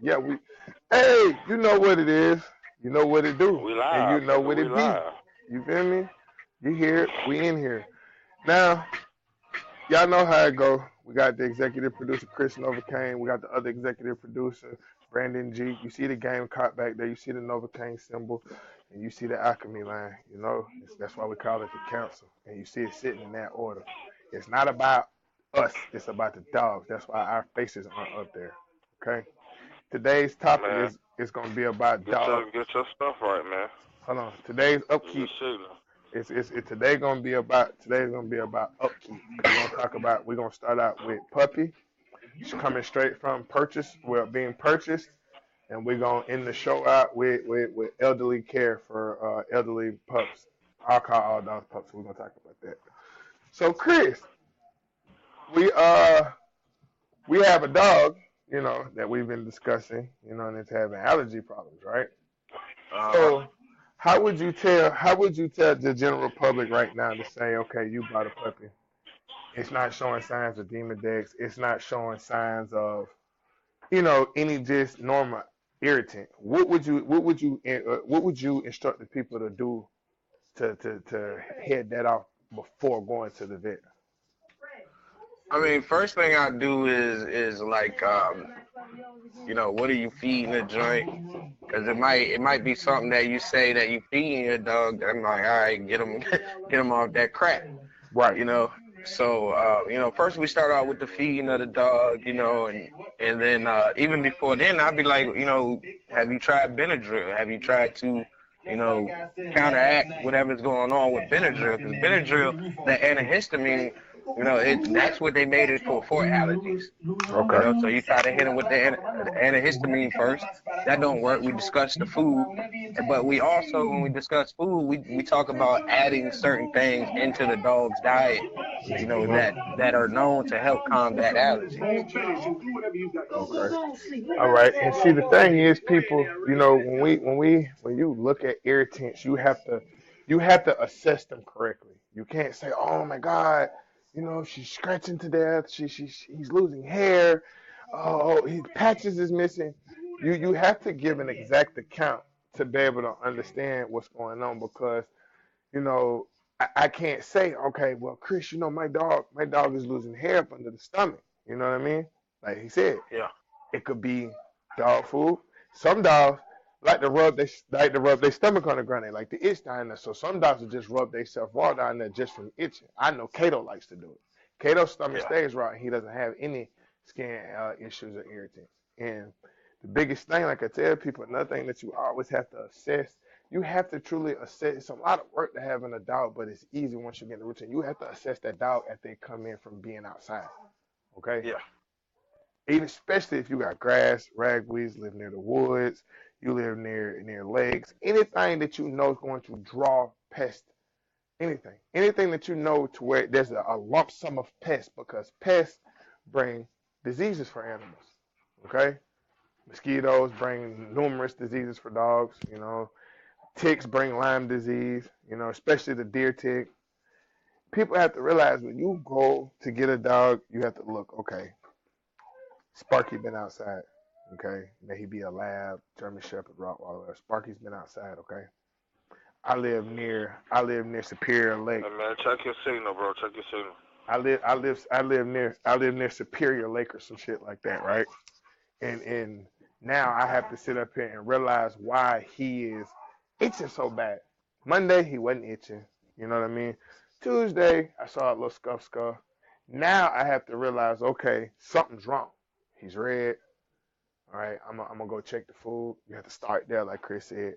Yeah, hey, you know what it is. You know what it do. We And you live, know nigga. what We it be. live. You feel me? You here, we in here. Now, y'all know how it go. We got the executive producer, Chris Novocaine. We got the other executive producer, Brandon G. You see the game caught back there. You see the Novocaine symbol. And you see the alchemy line. You know, that's why we call it the council. And you see it sitting in that order. It's not about us. It's about the dogs. That's why our faces aren't up there. Okay. Today's topic Man, is going to be about get dog. your stuff right, man. Hold on. Today's Get your upkeep. signal. Today's gonna be about upkeep. We're gonna start out with puppy. She's coming straight from purchase, well being purchased, and we're gonna end the show out with elderly care for elderly pups. I'll call all dogs pups. We're gonna talk about that. So Chris, we uh we have a dog, that we've been discussing, and it's having allergy problems, right? Uh So how would you tell the general public right now to say, okay, you bought a puppy. It's not showing signs of Demodex. It's not showing signs of, any just normal irritant. What would you instruct the people to do to head that off before going to the vet? I mean, first thing I do is like what are you feeding the joint? Because it might be something that you say that you feeding your dog. That I'm like, all right, get them get them off that crap. Right. You know. So first we start out with the feeding of the dog. And then even before then, I'd be like, have you tried Benadryl? Have you tried to you know counteract whatever's going on with Benadryl? Because Benadryl, the antihistamine, that's what they made it for allergies. So Okay. you try to hit them with the antihistamine first. That don't work. We discuss the food, but we also, when we discuss food, we talk about adding certain things into the dog's diet, that are known to help combat allergies. Okay. All right. And see, the thing is, people, when you look at irritants, you have to assess them correctly. You can't say, "Oh my God, she's scratching to death. He's losing hair. Oh, his patches is missing." You have to give an exact account to be able to understand what's going on because you know I can't say, okay, well, Chris, my dog is losing hair up under the stomach. You know what I mean? Like he said, Yeah. it could be dog food. Some dogs like to rub their stomach on the ground. They like to itch down there. So some dogs will just rub themselves raw down there just from itching. I know Kato likes to do it. Kato's stomach Yeah. stays raw. And he doesn't have any skin issues or irritants. And the biggest thing, like I tell people, another thing that you always have to assess. You have to truly assess. It's a lot of work to have in a dog, but it's easy once you get in the routine. You have to assess that dog as they come in from being outside. Okay, Yeah. even especially if you got grass, ragweeds, live near the woods, you live near lakes, anything that you know is going to draw pests, anything that you know to where there's a lump sum of pests because pests bring diseases for animals. Okay, mosquitoes bring numerous diseases for dogs. Ticks bring Lyme disease. Especially the deer tick. People have to realize when you go to get a dog, you have to look. Okay, Sparky been outside. Okay, may he be a lab, German Shepherd, Rottweiler. Sparky's been outside. Okay, I live near Superior Lake. Hey man, check your signal, bro. Check your signal. I live near Superior Lake or some shit like that, right? And now I have to sit up here and realize why he is itching so bad. Monday he wasn't itching. You know what I mean? Tuesday I saw a little scuff. Now I have to realize, okay, something's wrong. He's red. All right, I'm gonna go check the food. You have to start there, like Chris said.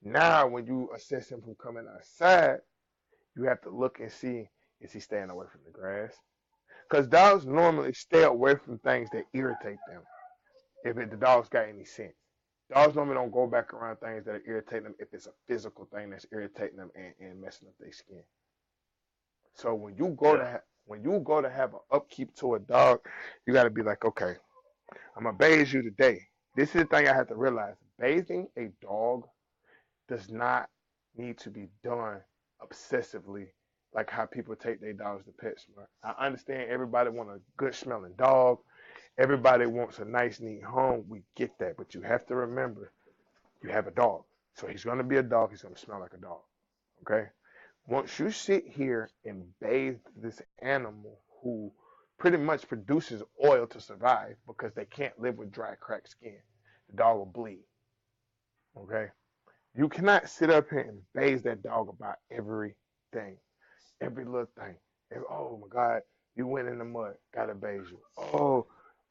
Now, when you assess him from coming outside, you have to look and see, is he staying away from the grass? Because dogs normally stay away from things that irritate them. The dog's got any sense, dogs normally don't go back around things that are irritating them if it's a physical thing that's irritating them and messing up their skin. So Yeah. when you go to have an upkeep to a dog, you got to be like, okay, I'm gonna bathe you today. This is the thing I have to realize: bathing a dog does not need to be done obsessively, like how people take their dogs to PetSmart. I understand everybody want a good smelling dog. Everybody wants a nice, neat home. We get that, but you have to remember you have a dog. So he's going to be a dog. He's going to smell like a dog. Okay? Once you sit here and bathe this animal who pretty much produces oil to survive because they can't live with dry, cracked skin, the dog will bleed. Okay? You cannot sit up here and bathe that dog about everything, every little thing. Oh my God, you went in the mud, gotta bathe you.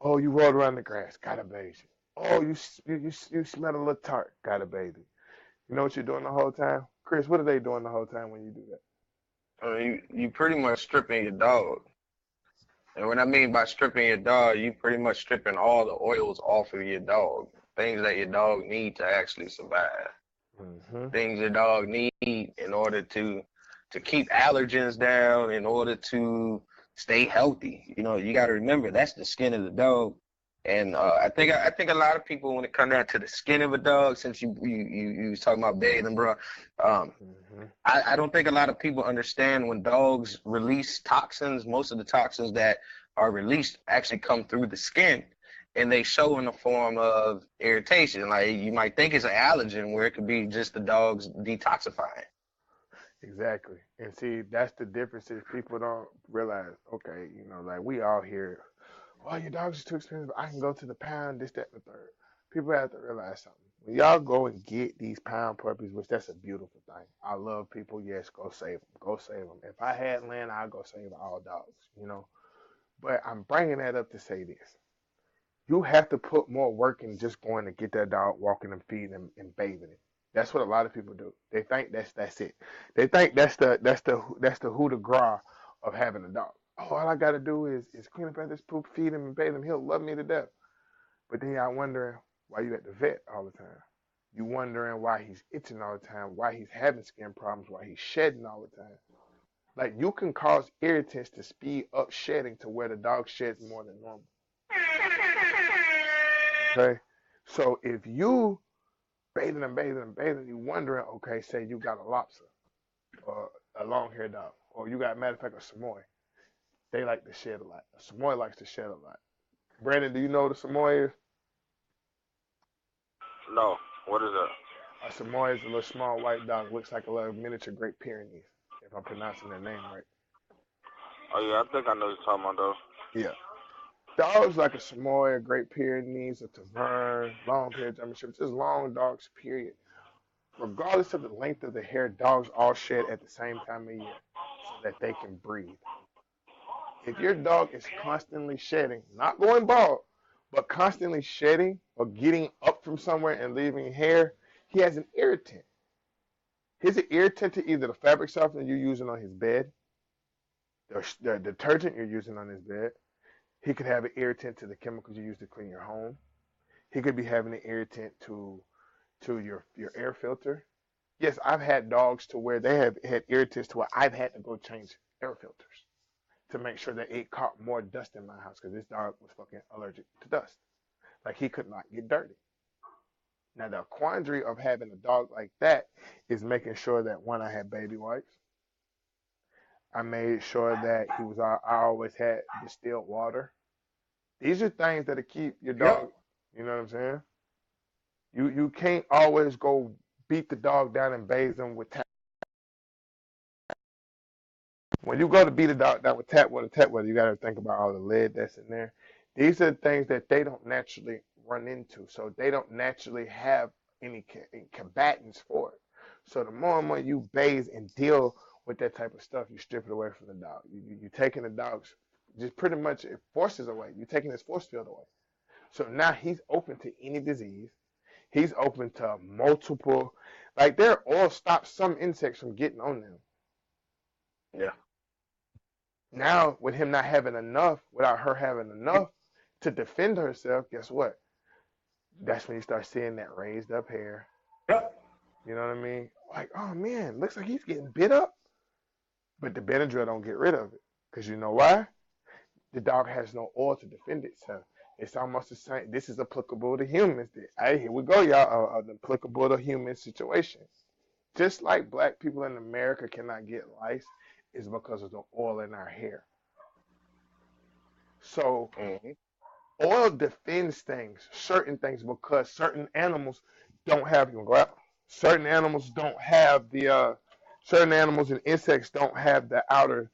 Oh, you rolled around the grass, gotta bathe you. Oh, you smell a little tart, gotta bathe you. You know what you're doing the whole time, Chris? What are they doing the whole time when you do that? You pretty much stripping your dog. And what I mean by stripping your dog, you pretty much stripping all the oils off of your dog. Things that your dog need to actually survive. Hmm. Things your dog need in order to keep allergens down, in order to stay healthy. You know, you got to remember that's the skin of the dog. And I think a lot of people, when it comes down to the skin of a dog, since you was talking about bathing, bro, um, Hmm. I don't think a lot of people understand when dogs release toxins. Most of the toxins that are released actually come through the skin, and they show in the form of irritation. Like you might think it's an allergen, where it could be just the dog's detoxifying. Exactly. And see, that's the difference is people don't realize, okay, like we all hear, oh, your dog's is too expensive. I can go to the pound, this, that, and the third. People have to realize something. When y'all go and get these pound puppies, which that's a beautiful thing. I love people. Yes, go save them. Go save them. If I had land, I'd go save all dogs. But I'm bringing that up to say this. You have to put more work in just going to get that dog, walking and feeding him and bathing it. That's what a lot of people do. They think that's it. They think that's the coup de grace of having a dog. Oh, all I gotta do is clean up after this poop, feed him and bathe him. He'll love me to death. But then y'all wondering why you at the vet all the time. You wondering why he's itching all the time, why he's having skin problems, why he's shedding all the time. Like you can cause irritants to speed up shedding to where the dog sheds more than normal. Okay? So if you bathing, you wondering, okay, say you got a lobster or a long haired dog, or you got, matter of fact, a Samoy. They like to shed a lot. A Samoy likes to shed a lot. Brandon, do you know what a Samoy is? No. What is that? A Samoy is a little small white dog, looks like a little miniature Great Pyrenees, if I'm pronouncing their name right. Oh yeah, I think I know what you're talking about though. Yeah. Dogs like a Samoy, a Great Pyrenees, a Tavern, long haired German Shepherds, just long dogs, period. Regardless of the length of the hair, dogs all shed at the same time of year so that they can breathe. If your dog is constantly shedding, not going bald, but constantly shedding or getting up from somewhere and leaving hair, he has an irritant. He's an irritant to either the fabric softener you're using on his bed, the detergent you're using on his bed. He could have an irritant to the chemicals you use to clean your home. He could be having an irritant to your air filter. Yes, I've had dogs to where they have had irritants to where I've had to go change air filters to make sure that it caught more dust in my house because this dog was fucking allergic to dust. Like he could not get dirty. Now the quandary of having a dog like that is making sure that one, I had baby wipes. I made sure that I always had distilled water. These are things that'll keep your dog. Yep. You know what I'm saying? You can't always go beat the dog down and bathe them with tap. When you go to beat a dog down with tap water, you got to think about all the lead that's in there. These are things that they don't naturally run into, so they don't naturally have any combatants for it. So the more and more you bathe and deal with that type of stuff, you strip it away from the dog. You're taking the dog's just pretty much it forces away. You're taking his force field away. So now he's open to any disease. He's open to multiple, like their oil stops some insects from getting on them. Yeah. Now, with him not having enough, without her having enough to defend herself, guess what? That's when you start seeing that raised up hair. Yep. You know what I mean? Like, oh man, looks like he's getting bit up. But the Benadryl don't get rid of it. Because you know why? The dog has no oil to defend itself. It's almost the same. This is applicable to humans. Hey, here we go, y'all. An applicable to human situation. Just like black people in America cannot get lice, is because of the oil in our hair. So Hmm. Oil defends things, certain things, because certain animals don't have, you wanna go out? Certain animals don't have certain animals and insects don't have the outer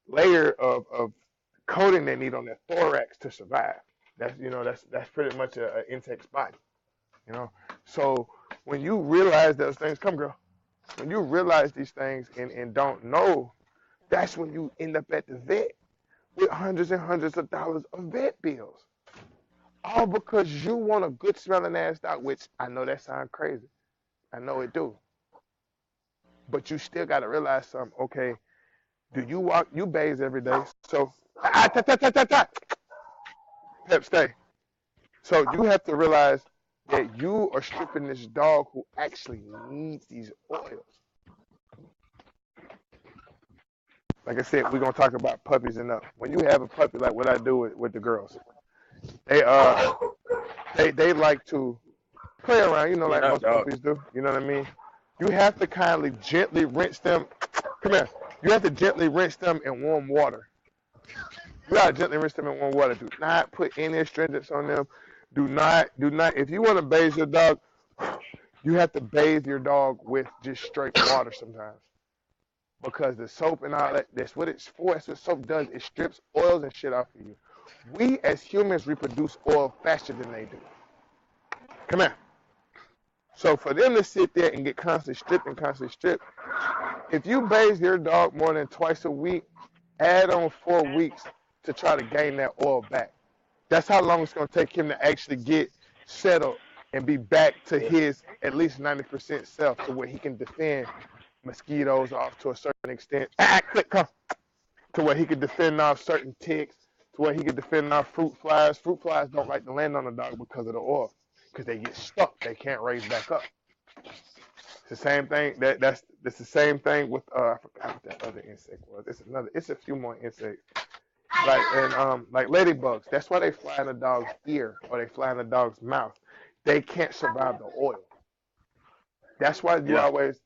layer of coating they need on their thorax to survive. That's pretty much an insect's body. You know, so when you realize those things, come girl, when you realize these things and don't know, that's when you end up at the vet with hundreds and hundreds of dollars of vet bills. All because you want a good smelling ass dog, which I know that sounds crazy. I know it do. But you still gotta realize something. Okay, you bathe every day. So Pep stay. So you have to realize that you are stripping this dog who actually needs these oils. Like I said, we're gonna talk about puppies enough. When you have a puppy, like what I do with the girls, they they like to play around, like most puppies do. You know what I mean? You have to kindly gently rinse them. Come here. You have to gently rinse them in warm water. You gotta gently rinse them in warm water. Do not put any astringents on them. Do not. If you want to bathe your dog, you have to bathe your dog with just straight water sometimes. Because the soap and all that, that's what it's for. That's what soap does. It strips oils and shit off of you. We as humans reproduce oil faster than they do. Come here. So for them to sit there and get constantly stripped, if you bathe your dog more than twice a week, add on 4 weeks to try to gain that oil back. That's how long it's going to take him to actually get settled and be back to his at least 90% self, to where he can defend mosquitoes off to a certain extent. To where he can defend off certain ticks, to where he can defend off fruit flies. Fruit flies don't like to land on the dog because of the oil, because they get stuck. They can't raise back up. It's the same thing. That's the same thing with I forgot what that other insect was. It's a few more insects. Like ladybugs. That's why they fly in a dog's ear or they fly in a dog's mouth. They can't survive the oil. That's why you always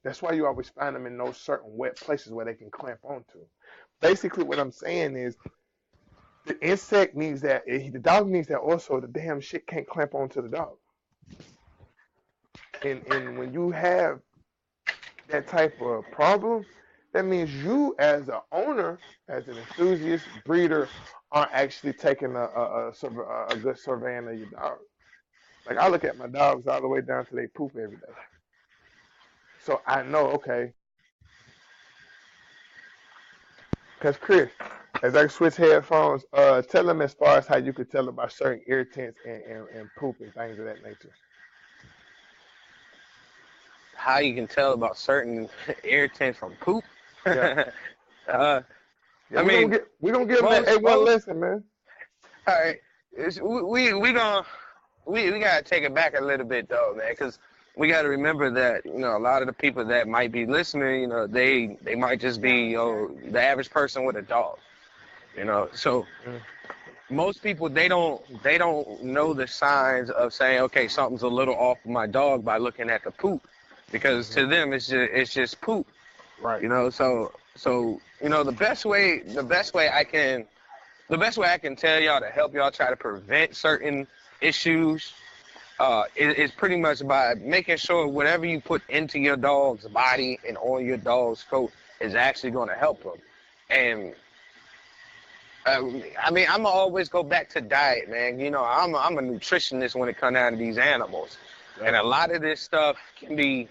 find them in those certain wet places where they can clamp onto. Basically, what I'm saying is the insect needs that. The dog needs that also. The damn shit can't clamp onto the dog. And when you have that type of problem, that means you as an owner, as an enthusiast breeder, aren't actually taking a good surveying of your dog. Like I look at my dogs all the way down to they poop every day. So I know, okay. Because Chris, as I switch headphones, tell them as far as how you could tell about certain irritants and poop and things of that nature. How you can tell about certain irritants from poop? Yeah. I Yeah, mean, we're gonna give them that A1 lesson, man. all right, we gotta take it back a little bit though, man, because we gotta remember that a lot of the people that might be listening, they might just be the average person with a dog, so. Most people they don't know the signs of saying, okay, something's a little off with my dog by looking at the poop, because to them it's just poop. Right. So the best way I can tell y'all to help y'all try to prevent certain issues is pretty much by making sure whatever you put into your dog's body and on your dog's coat is actually going to help them. And I'm gonna always go back to diet, man. I'm a nutritionist when it comes down to these animals, and a lot of this stuff can be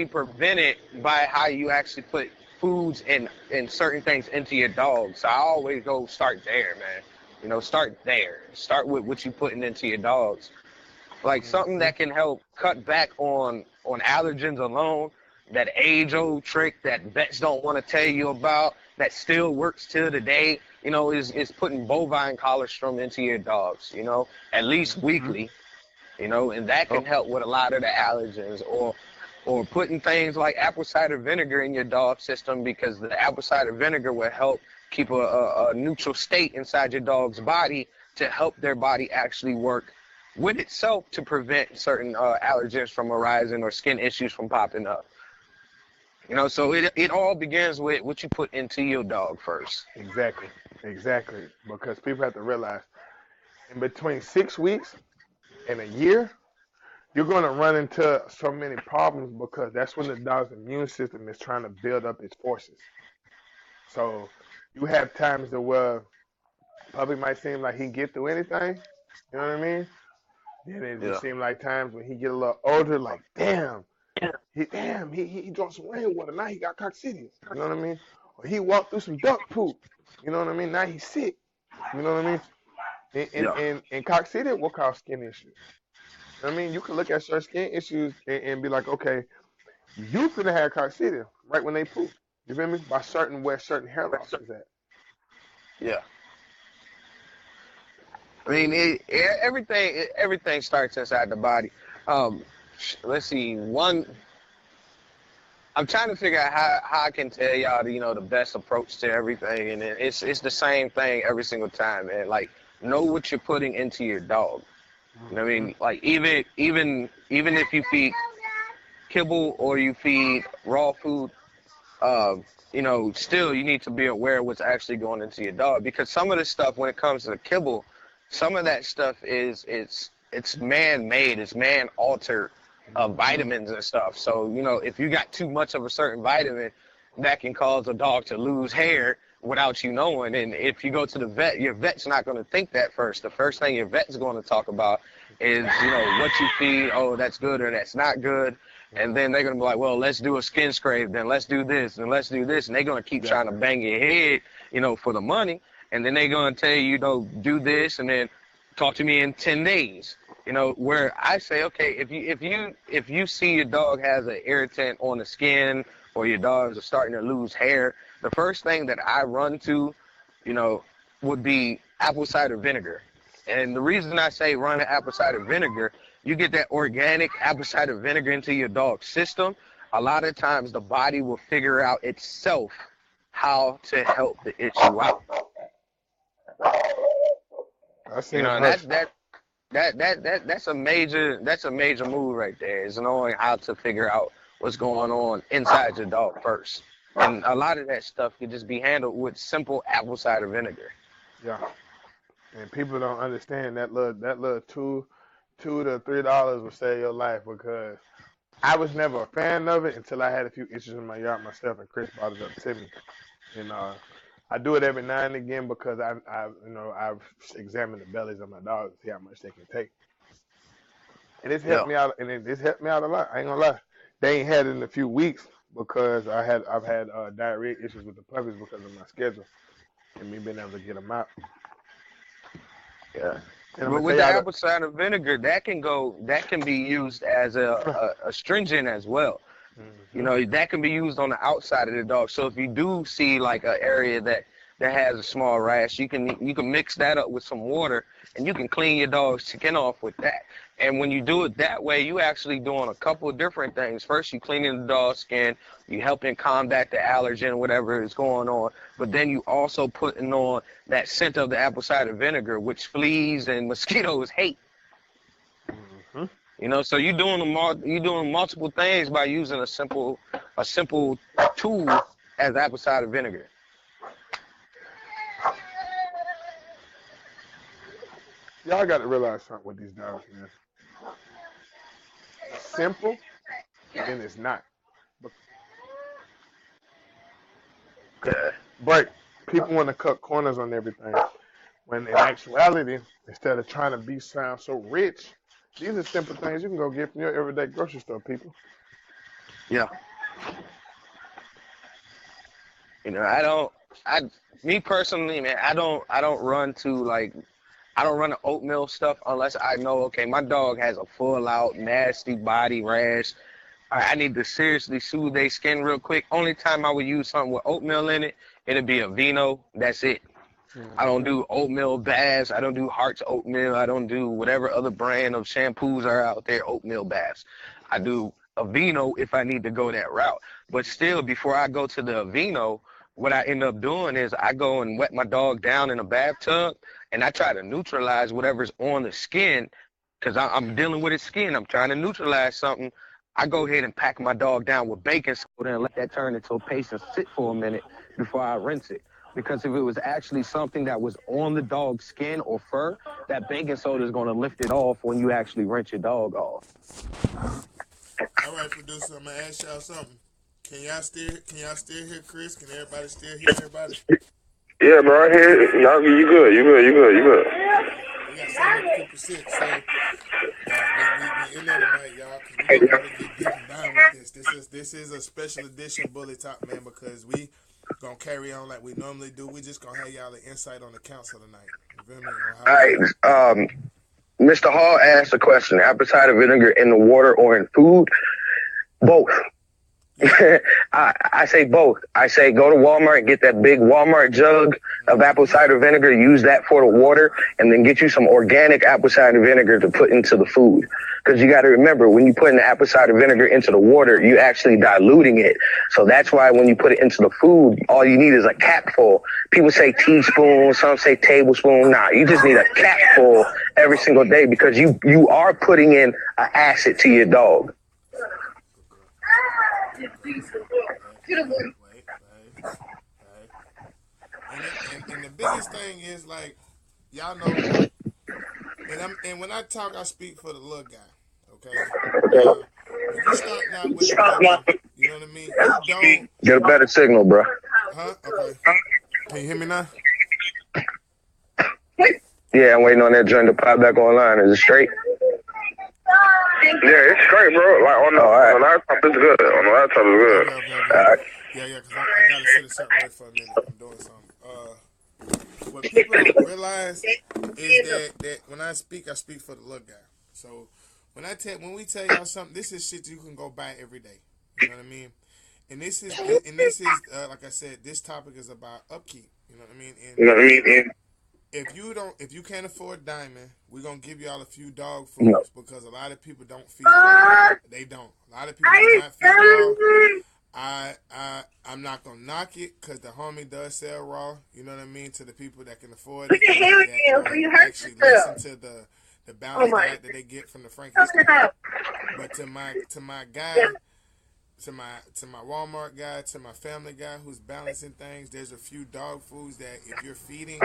prevented by how you actually put foods and certain things into your dog. So I always go start there, man. Start there. Start with what you putting into your dogs. Like something that can help cut back on allergens alone. That age-old trick that vets don't want to tell you about, that still works till today, is putting bovine colostrum into your dogs, at least weekly, and that can help with a lot of the allergens, or putting things like apple cider vinegar in your dog system, because the apple cider vinegar will help keep a neutral state inside your dog's body to help their body actually work with itself to prevent certain allergens from arising or skin issues from popping up. So it all begins with what you put into your dog first. Exactly. Exactly. Because people have to realize in between 6 weeks and a year, you're going to run into so many problems because that's when the dog's immune system is trying to build up its forces. So you have times that where puppy might seem like he can get through anything. You know what I mean? Then it just Yeah. seems like times when he get a little older, like he drank some rainwater. Now he got coccidias. You know what I mean? Or he walked through some duck poop. You know what I mean? Now he's sick. You know what I mean? Yeah. And coccidia will cause skin issues. You know what I mean? You can look at certain skin issues and be like, okay, you could have had coccidia right when they poop. You feel me? By certain where certain hair loss is at. Yeah. I mean, everything starts inside the body. Um, let's see. I'm trying to figure out how I can tell y'all, the best approach to everything, and it's the same thing every single time, man. Like, know what you're putting into your dog. You know what I Mm-hmm. mean? Like, even if you feed kibble or you feed raw food, uh, still you need to be aware of what's actually going into your dog, because some of this stuff, when it comes to the kibble, some of that stuff it's man-made, it's man-altered Mm-hmm. vitamins and stuff. So if you got too much of a certain vitamin, that can cause a dog to lose hair without you knowing. And if you go to the vet, your vet's not going to think that first. The first thing your vet's going to talk about is what you feed. Oh, that's good or that's not good. And then they're going to be like, well, let's do a skin scrape, then let's do this, and let's do this. And they're going to keep trying to Exactly. bang your head, for the money. And then they're going to tell you, do this, and then talk to me in 10 days. Where I say, okay, if you see your dog has an irritant on the skin, or your dogs are starting to lose hair, the first thing that I run to, you know, would be apple cider vinegar. And the reason I say run apple cider vinegar, you get that organic apple cider vinegar into your dog's system, a lot of times the body will figure out itself how to help the issue out. I seen And her. that's a major move right there, is knowing how to figure out what's going on inside your dog first. And a lot of that stuff can just be handled with simple apple cider vinegar. Yeah. And people don't understand that little $2 to $3 will save your life because I was never a fan of it until I had a few issues in my yard myself, and Chris brought it up to me. And I do it every now and again because I've examined the bellies of my dogs to see how much they can take, and it's helped Yeah, me out, and it's helped me out a lot. I ain't gonna lie, they ain't had it in a few weeks because I've had diarrhea issues with the puppies because of my schedule and me being able to get them out. yeah. And I'm But gonna tell with the y'all apple cider vinegar, that can be used as the. a astringent as well. Hmm. That can be used on the outside of the dog. So if you do see like an area that has a small rash, you can mix that up with some water, and you can clean your dog's skin off with that. And when you do it that way, you actually doing a couple of different things. First, you cleaning the dog's skin, you helping combat the allergen, whatever is going on. But then you also putting on that scent of the apple cider vinegar, which fleas and mosquitoes hate. Hmm. So you doing multiple things by using a simple tool as apple cider vinegar. Y'all got to realize something with these dogs, man. It's simple, and then it's not. Yeah. But people want to cut corners on everything. When in actuality, instead of trying to sound so rich, these are simple things you can go get from your everyday grocery store, people. Yeah. I don't. I Me personally, man, I don't run to like. I don't run the oatmeal stuff unless I know, okay, my dog has a full out nasty body rash. I need to seriously soothe their skin real quick. Only time I would use something with oatmeal in it, it'd be a Vino. That's it. I don't Hmm. do oatmeal baths. I don't do Heart's oatmeal. I don't do whatever other brand of shampoos are out there, oatmeal baths. I do Aveeno if I need to go that route. But still, before I go to the Aveeno, what I end up doing is I go and wet my dog down in a bathtub, and I try to neutralize whatever's on the skin, because I'm dealing with his skin. I'm trying to neutralize something. I go ahead and pack my dog down with baking soda and let that turn into a paste and sit for a minute before I rinse it. Because if it was actually something that was on the dog's skin or fur, that baking soda is going to lift it off when you actually rinse your dog off. All right, producer, I'm gonna ask y'all something. Can y'all still hear Chris? Can everybody still hear everybody? Yeah, bro, I hear it. Y'all, you good. We got 72%. So we in there tonight, y'all, because we gonna really get deep and down with this. This is a special edition Bully Talk, man, because we gonna carry on like we normally do. We just gonna have y'all an insight on the council tonight. You feel me? All right. Mr. Hall asked a question: apple cider vinegar in the water or in food? Both. I say both. I say go to Walmart and get that big Walmart jug of apple cider vinegar, use that for the water, and then get you some organic apple cider vinegar to put into the food. Because you got to remember, when you put in the apple cider vinegar into the water, you actually diluting it. So that's why when you put it into the food, all you need is a capful. People say teaspoon, some say tablespoon. Nah, you just need a capful every single day, because you are putting in an acid to your dog. And the biggest thing is, like, y'all know, and when I talk, I speak for the little guy. Okay. If you start out with the puppy, you know what I mean. You don't get a better signal, bro. Huh? Okay. Can you hear me now? Yeah, I'm waiting on that joint to pop back online. Is it straight? Yeah, it's straight, bro. Like on the laptop, it's good. On the laptop, it's good. Okay. All right. Yeah, because I gotta sit this up right for a minute. I'm doing something. What people don't realize is that when I speak for the little guy. So when we tell y'all something, this is shit you can go buy every day. You know what I mean? And this is like I said, this topic is about upkeep. You know what I mean? And if you can't afford Diamond, we're gonna give y'all a few dog foods, because a lot of people don't feed dog. They don't. A lot of people do not feed dog. I'm not gonna knock it, because the homie does sell raw. You know what I mean? To the people that can afford it, that actually listen to the balanced diet that they get from the Frankenstein. But to my guy, to my Walmart guy, to my family guy who's balancing things, there's a few dog foods that if you're feeding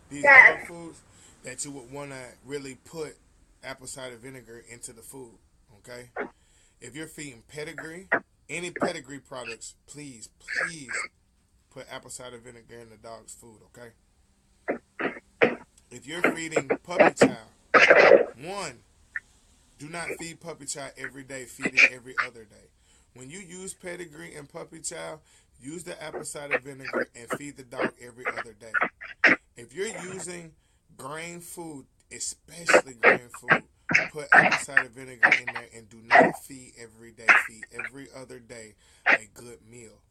these dog foods, that you would want to really put apple cider vinegar into the food, okay? If you're feeding pedigree, any pedigree products, please put apple cider vinegar in the dog's food, okay? If you're feeding puppy chow, one, do not feed puppy chow every day, feed it every other day. When you use pedigree and puppy chow, use the apple cider vinegar and feed the dog every other day. If you're using grain food, especially grain food, put apple cider vinegar in there, and do not feed every day. Feed every other day a good meal.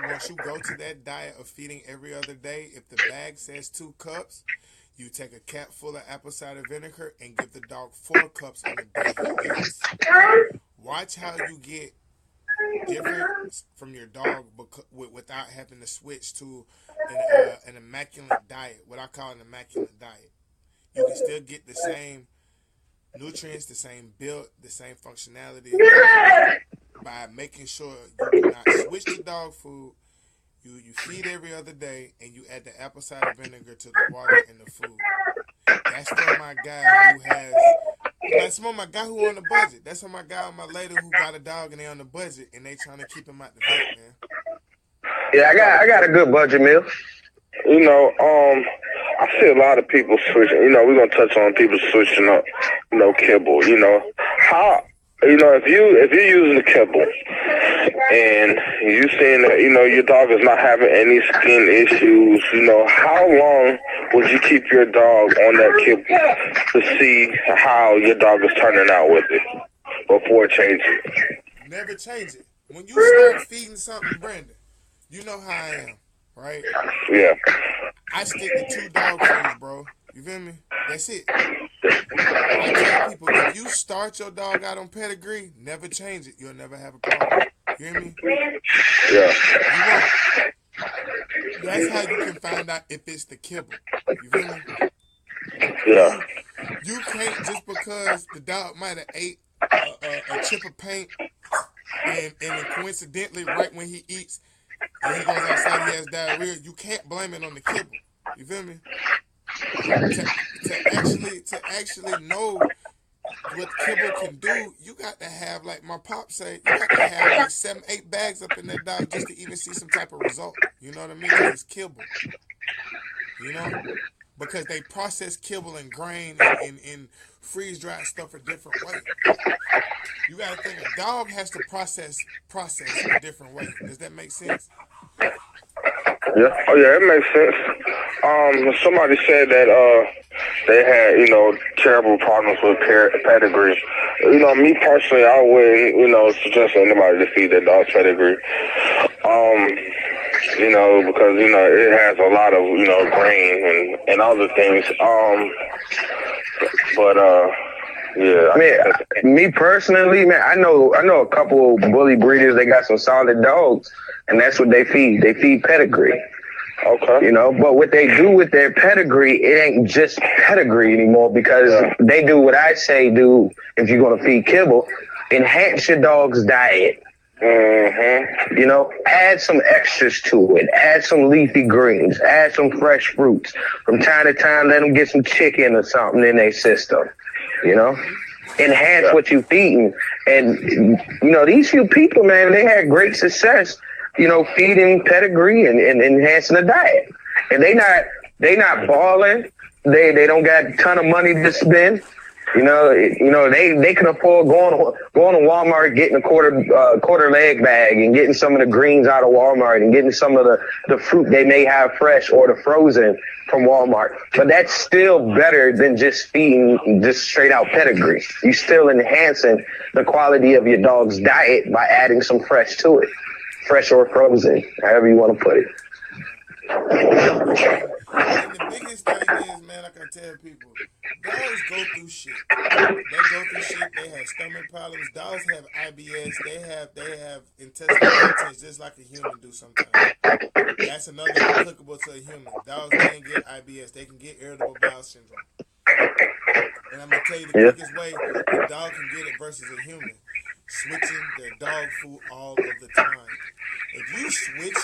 Once you go to that diet of feeding every other day, if the bag says 2 cups, you take a cap full of apple cider vinegar and give the dog 4 cups on the day he eats. Watch how you get different from your dog without having to switch to an immaculate diet, what I call an immaculate diet. You can still get the same nutrients, the same build, the same functionality by making sure you do not switch to dog food. You feed every other day, and you add the apple cider vinegar to the water and the food. That's for my guy who has. That's for my guy who on the budget. That's for my guy and my lady who got a dog and they on the budget and they trying to keep him out the vet, man. Yeah, I got a good budget meal. You know, I see a lot of people switching. You know, we're gonna touch on people switching up. You know, kibble. You know, how. You know, if you're using the kibble and you seeing that, you know, your dog is not having any skin issues, you know, how long would you keep your dog on that kibble to see how your dog is turning out with it before changing it? Never change it. When you start feeding something, Brandon, you know how I am, right? Yeah. I stick to 2 dog foods, bro. You feel me? That's it. I tell people, if you start your dog out on pedigree, never change it. You'll never have a problem. You hear me? Yeah. That's how you can find out if it's the kibble. You feel me? Yeah. You can't, just because the dog might have ate a chip of paint and then coincidentally right when he eats, and he goes outside, he has diarrhea, you can't blame it on the kibble. You feel me? To actually know what kibble can do, you got to have, like my pop say, you got to have like 7, 8 bags up in that dog just to even see some type of result. You know what I mean? Because it's kibble. You know? Because they process kibble and grain and freeze dried stuff a different way. You gotta think a dog has to process a different way. Does that make sense? Yeah. Oh yeah, it makes sense. Somebody said that they had, terrible problems with pedigree. Me personally, I wouldn't, suggest anybody to feed their dog's pedigree. Because it has a lot of, grain and other things. But yeah. Man, me personally, man, I know a couple of bully breeders. They got some solid dogs, and that's what they feed. They feed pedigree. Okay. But what they do with their pedigree, it ain't just pedigree anymore, because they do what I say do if you're gonna feed kibble, enhance your dog's diet. Add some extras to it. Add some leafy greens. Add some fresh fruits. From time to time, let them get some chicken or something in their system. Enhance what you feeding. And, these few people, man, they had great success, feeding pedigree and enhancing the diet. And they not balling. They don't got a ton of money to spend. They can afford going to Walmart, getting a quarter leg bag and getting some of the greens out of Walmart and getting some of the fruit they may have fresh or the frozen from Walmart. But that's still better than just feeding just straight out pedigree. You still enhancing the quality of your dog's diet by adding some fresh to it. Fresh or frozen, however you want to put it. And the biggest thing is, man, like I tell people, dogs go through shit. They go through shit. They have stomach problems. Dogs have IBS. They have intestinal irritants just like a human do sometimes. That's another applicable to a human. Dogs can get IBS. They can get irritable bowel syndrome. And I'm gonna tell you the quickest way a dog can get it versus a human: switching their dog food all of the time. If you switch,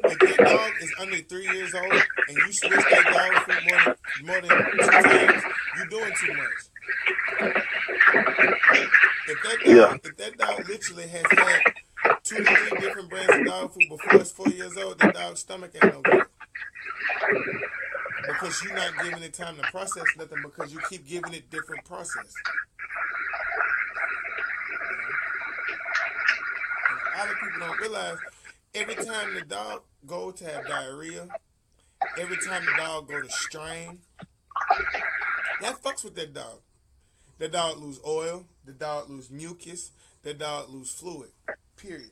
if your dog is under 3 years old and you switch that dog food more than 2 times, you're doing too much. If that dog literally has had 2 to 3 different brands of dog food before it's 4 years old, the dog's stomach ain't no good. Because you're not giving it time to process nothing, because you keep giving it different process. And a lot of people don't realize, every time the dog go to have diarrhea, every time the dog go to strain, that fucks with that dog. The dog lose oil, the dog lose mucus, the dog lose fluid, period.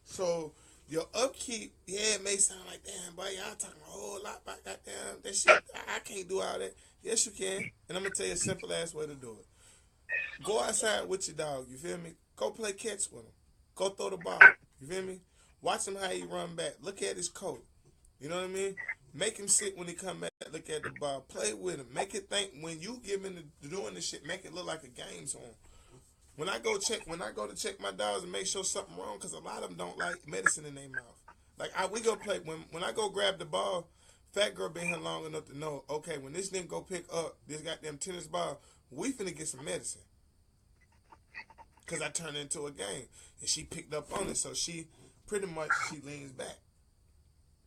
So your upkeep, it may sound like, damn, boy, y'all talking a whole lot about goddamn that shit. I can't do all that. Yes, you can. And I'm going to tell you a simple ass way to do it. Go outside with your dog, you feel me? Go play catch with him. Go throw the ball, you feel me? Watch him how he run back. Look at his coat. You know what I mean? Make him sit when he come back, look at the ball. Play with him. Make it think, when you give him doing this shit, make it look like a game zone. When I go to check my dogs and make sure something wrong, because a lot of them don't like medicine in their mouth. Like, we go play, when I go grab the ball, Fat Girl been here long enough to know, okay, when this nigga go pick up this goddamn tennis ball, we finna get some medicine. Because I turned it into a game. And she picked up on it, so she pretty much, she leans back.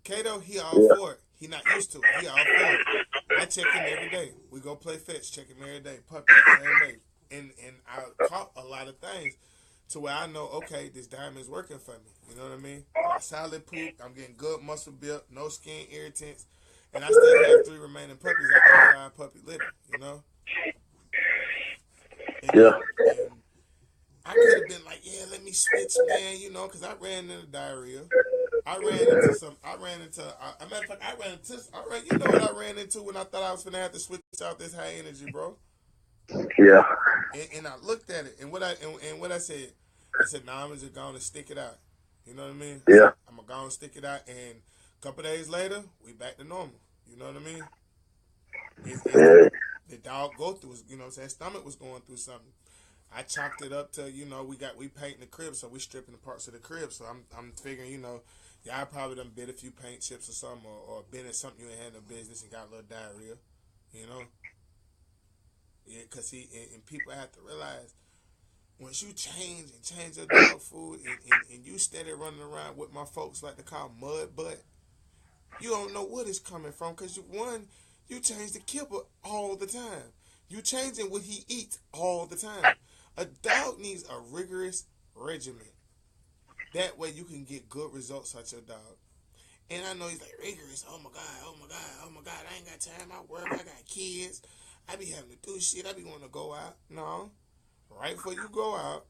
Kato, he all for it. He not used to it. He all for it. I check him every day. We go play fetch, check him every day. Puppy, every day. And I caught a lot of things to where I know, okay, this diamond's working for me. You know what I mean? Solid poop. I'm getting good muscle build, no skin irritants. And I still have 3 remaining puppies out of 5 puppy litter, you know? And I could have been like, yeah, let me switch, man, because I ran into diarrhea. I ran into you know what I ran into when I thought I was going to have to switch out this high energy, bro? Yeah. And I looked at it, and what I said, nah, I'm just going to stick it out. You know what I mean? Yeah. I'm going to go and stick it out, and a couple days later, we back to normal. You know what I mean? The dog go through, stomach was going through something. I chalked it up to, we painting the crib, so we stripping the parts of the crib. So I'm figuring, y'all probably done bit a few paint chips or something, or been in something you ain't had no business and got a little diarrhea, you know. Yeah, cause and people have to realize once you change your dog food and you steady running around what my folks like to call mud butt, you don't know what it's coming from. Cause you change the kibble all the time. You changing what he eats all the time. A dog needs a rigorous regimen. That way you can get good results out your dog. And I know he's like, rigorous. Oh my God, oh my God, oh my God. I ain't got time. I work. I got kids. I be having to do shit. I be wanting to go out. No. Right before you go out,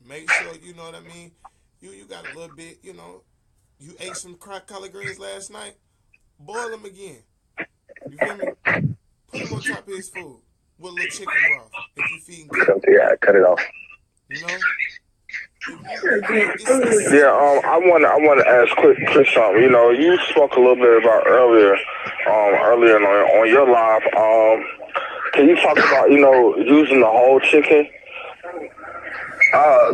make sure, you know what I mean, you got a little bit, you ate some collard greens last night, boil them again. You feel me? Put them on top of his food with a little chicken broth if you feeding good. Yeah, cut it off. You know? Yeah, I want to ask quick something. You know, you spoke a little bit about earlier on your live. Can you talk about using the whole chicken?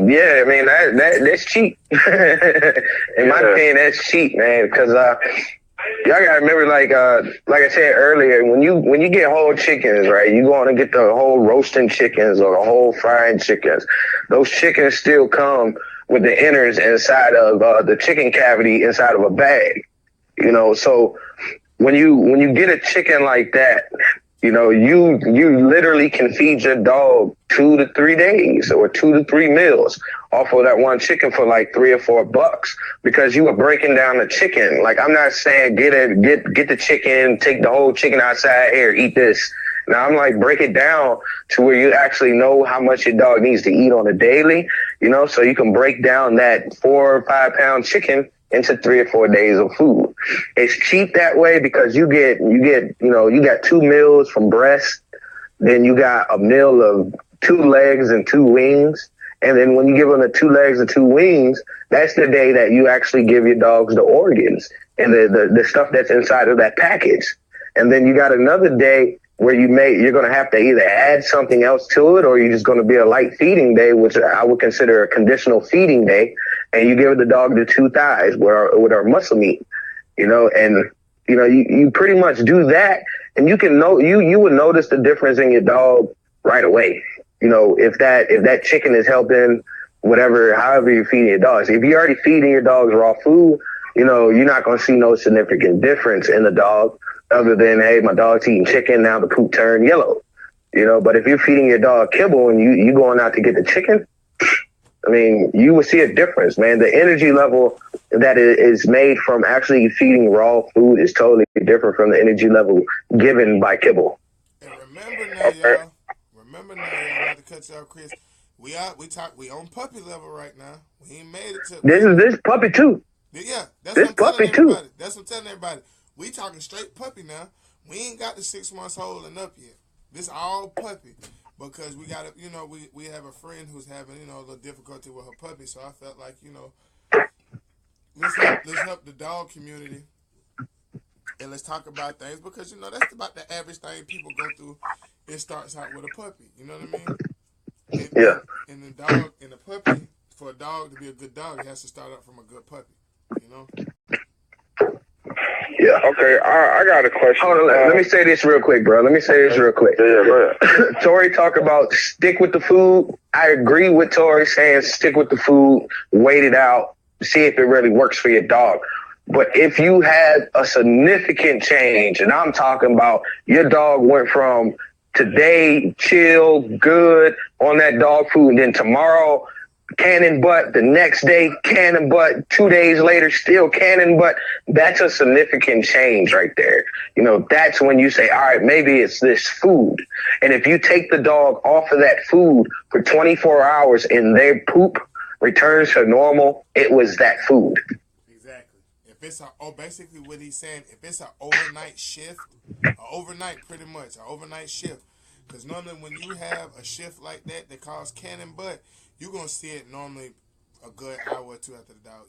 Yeah, I mean that's cheap. In my opinion, that's cheap, man. Because y'all gotta remember, like I said earlier, when you get whole chickens, right? You going to get the whole roasting chickens or the whole frying chickens. Those chickens still come with the innards inside of the chicken cavity inside of a bag. So when you get a chicken like that, you literally can feed your dog 2 to 3 days or 2 to 3 meals off of that one chicken for like $3 or $4 because you are breaking down the chicken. Like, I'm not saying get the chicken, take the whole chicken outside, here, eat this. Now I'm like, break it down to where you actually know how much your dog needs to eat on a daily, so you can break down that 4 or 5 pound chicken into 3 or 4 days of food. It's cheap that way because you got 2 meals from breast, then you got a meal of 2 legs and 2 wings. And then when you give them the 2 legs and 2 wings, that's the day that you actually give your dogs the organs and the stuff that's inside of that package. And then you got another day where you're going to have to either add something else to it or you're just going to be a light feeding day, which I would consider a conditional feeding day. And you give the dog the 2 thighs with our muscle meat, and you pretty much do that, and you would notice the difference in your dog right away. If that chicken is helping however you're feeding your dogs. If you're already feeding your dogs raw food, you're not going to see no significant difference in the dog other than, hey, my dog's eating chicken, now the poop turned yellow, but if you're feeding your dog kibble and you going out to get the chicken, I mean, you will see a difference, man. The energy level that is made from actually feeding raw food is totally different from the energy level given by kibble. And remember now, y'all, not to cut y'all, Chris, we on puppy level right now. We ain't made it to this puppy too. Yeah, that's this what I'm puppy telling everybody. too. That's what I'm telling everybody. We talking straight puppy now. We ain't got the 6 months holding up yet. This all puppy. Because we got we have a friend who's having, a little difficulty with her puppy. So I felt like, let's help the dog community. And let's talk about things. Because, that's about the average thing people go through. It starts out with a puppy. You know what I mean? Yeah. And the puppy, for a dog to be a good dog, it has to start out from a good puppy. Yeah. Okay. I got a question. Hold on. Let me say this real quick, bro. Yeah, go ahead. Tori talk about stick with the food. I agree with Tori saying stick with the food, wait it out, see if it really works for your dog. But if you had a significant change, and I'm talking about your dog went from today chill, good on that dog food, and then tomorrow cannon butt, the next day cannon butt, 2 days later still cannon butt, that's a significant change right there. That's when you say, all right, maybe it's this food. And if you take the dog off of that food for 24 hours and their poop returns to normal, it was that food. Exactly. If it's basically what he's saying, if it's an overnight shift, pretty much an overnight shift, because normally when you have a shift like that causes cannon butt, you're going to see it normally a good hour or 2 after the dog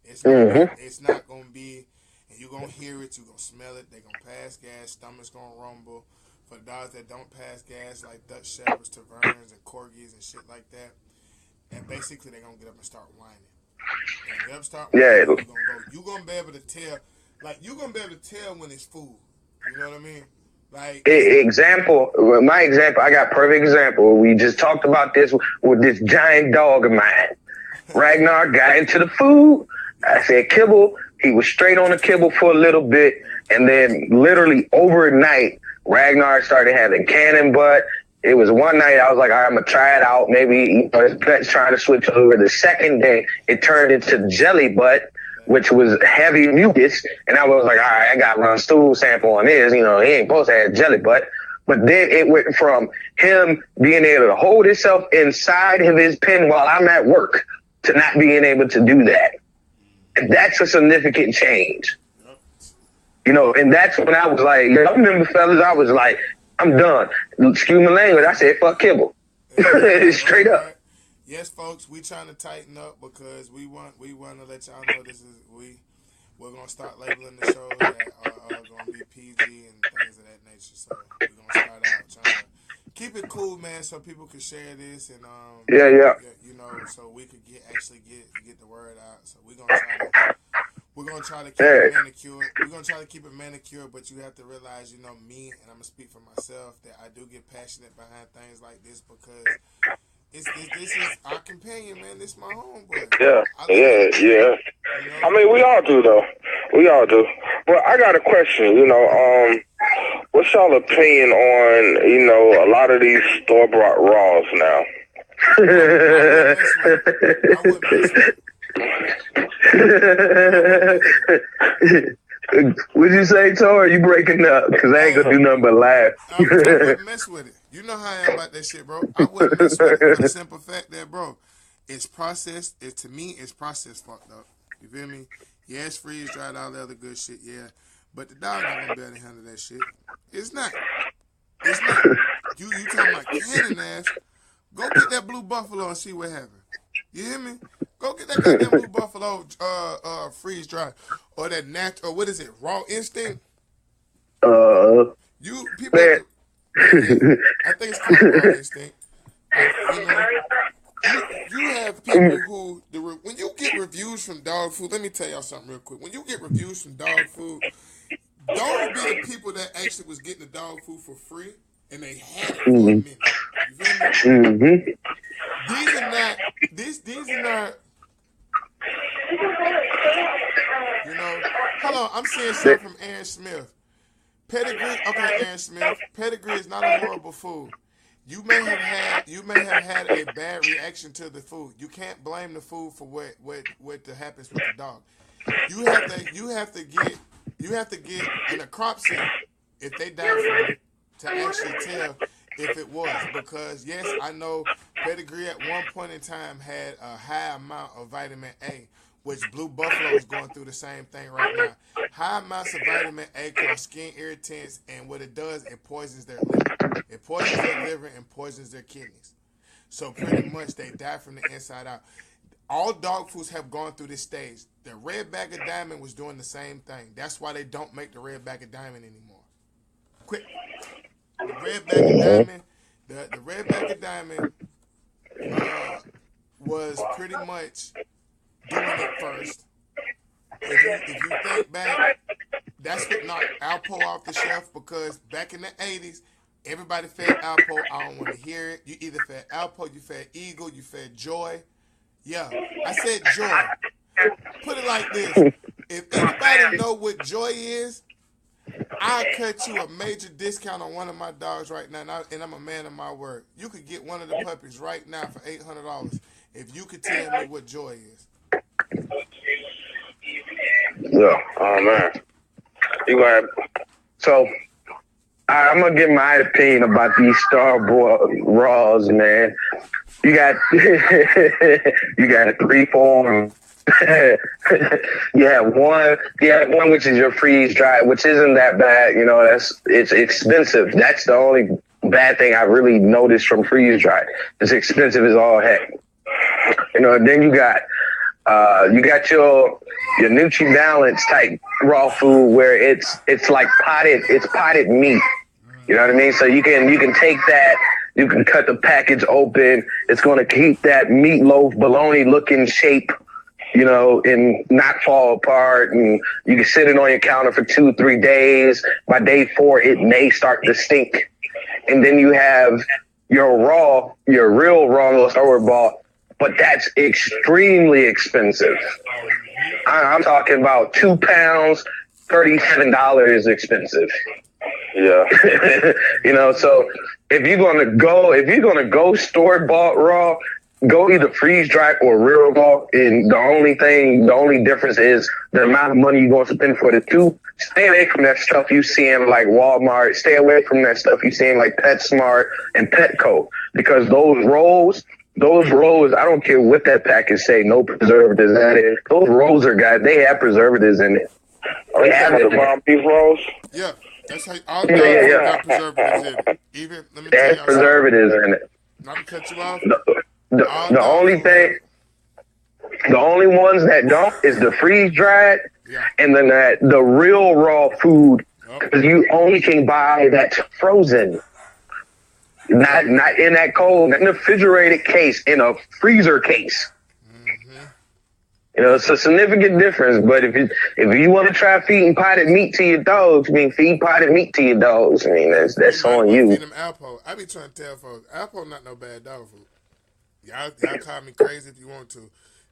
eats. It's not going to be, and you're going to hear it, you're going to smell it, they're going to pass gas, stomach's going to rumble. for the dogs that don't pass gas, like Dutch Shepherds, Taverns, and Corgis and shit like that. And basically, they're gonna get up and start whining. And they up start whining, Yeah. you're gonna go. You're gonna be able to tell, like you're gonna be able to tell when it's food. You know what I mean? Like My example, I got perfect example. We just talked about this with this giant dog of mine. Ragnar got into the food. I said kibble. He was straight on the kibble for a little bit, and then literally overnight, Ragnar started having cannon butt. It was one night I was like, all right, I'm gonna try it out. Maybe his gut's trying to switch over. The second day, it turned into jelly butt, which was heavy mucus, and I was like, all right, I got to run stool sample on this. He ain't supposed to have jelly butt. But then it went from him being able to hold himself inside of his pen while I'm at work to not being able to do that. And that's a significant change. And that's when I was like, I remember, fellas, I was like, I'm done. Excuse my language. I said, fuck kibble. Straight up. Yes, folks, we trying to tighten up because we want to let y'all know we're gonna start labeling the shows that are gonna be PG and things of that nature. So we're gonna start out trying to keep it cool, man, so people can share this and so we could get the word out. So we're gonna try to keep it manicured. We're gonna try to keep it manicured, but you have to realize, me, and I'm gonna speak for myself, that I do get passionate behind things like this because this is our companion, man. This is my homeboy. Yeah. I mean, we all do, though. We all do. But I got a question, what's y'all opinion on, a lot of these store-bought Raws now? I wouldn't mess with it. What'd you say, Tori? You breaking up? Because I ain't gonna do nothing but laugh. I wouldn't mess with it. You know how I am about that shit, bro. I wouldn't mess with it for the simple fact that, bro, it's processed. To me, it's processed fucked up. You feel me? Yeah, it's freeze dried, all the other good shit, yeah. But the dog not gonna be able to handle that shit. It's not. You talking about cannon ass? Go get that Blue Buffalo and see what happens. You hear me? Go get that goddamn Blue Buffalo freeze dried or that natural, or what is it? Raw Instinct. You people. I think it's called Raw Instinct. You have people who when you get reviews from dog food. Let me tell y'all something real quick. When you get reviews from dog food, don't be the people that actually was getting the dog food for free and they had it for a minute. You feel me? Mm-hmm. These are not. Hold on. I'm seeing something from Aaron Smith. Pedigree. Okay, Aaron Smith. Pedigree is not a horrible food. You may have had a bad reaction to the food. You can't blame the food for what happens with the dog. You have to get in a crop scene if they die from it to actually tell if it was, because yes, I know Pedigree at one point in time had a high amount of vitamin A, which Blue Buffalo is going through the same thing right now. High amounts of vitamin A cause skin irritants, and what it does, it poisons their liver. It poisons their liver and poisons their kidneys. So pretty much they die from the inside out. All dog foods have gone through this stage. The Red Bag of Diamond was doing the same thing. That's why they don't make the Red Bag of Diamond anymore. Quick. The Red Bag of Diamond, the Red Bag of Diamond was pretty much doing it first. If you think back, that's what knocked Alpo off the shelf, because back in the 80s, everybody fed Alpo. I don't want to hear it. You either fed Alpo, you fed Eagle, you fed Joy. Yeah, I said Joy. Put it like this. If anybody know what Joy is, I'll cut you a major discount on one of my dogs right now, and I'm a man of my word. You could get one of the puppies right now for $800 if you could tell me what Joy is. Yeah. Oh man. You gonna have... So I'm gonna give my opinion about these Starboy Raws, man. You got three forms. you have one which is your freeze dry, which isn't that bad. It's expensive. That's the only bad thing I really noticed from freeze dry. It's expensive as all heck. And then you got your Nutri Balance type raw food where it's like potted meat. You know what I mean? So you can take that, you can cut the package open. It's going to keep that meatloaf bologna looking shape, you know, and not fall apart. And you can sit it on your counter for 2-3 days. By day 4, it may start to stink. And then you have your real raw store bought, but that's extremely expensive. I'm talking about 2 pounds, $37 is expensive. Yeah. You know, so if you're gonna go store bought raw, go either freeze dry or real raw. And the only difference is the amount of money you're going to spend for the two. Stay away from that stuff you see in like Walmart. Stay away from that stuff you see in like PetSmart and Petco, because those rolls, I don't care what that package say, no preservatives added. Those rolls they have preservatives in it. They have the ground beef rolls. Yeah, that's how all got preservatives in it. Even let me tell you, preservatives in it. Not to cut you off. The only ones that don't is the freeze dried, and then the real raw food, because you only can buy that's frozen. Not in that cold, not in a refrigerated case, in a freezer case. Mm-hmm. You know, it's a significant difference. But if you want to try feeding potted meat to your dogs, feed potted meat to your dogs. That's on you. Feed them Alpo. I be trying to tell folks, Alpo not no bad dog food. Y'all call me crazy if you want to.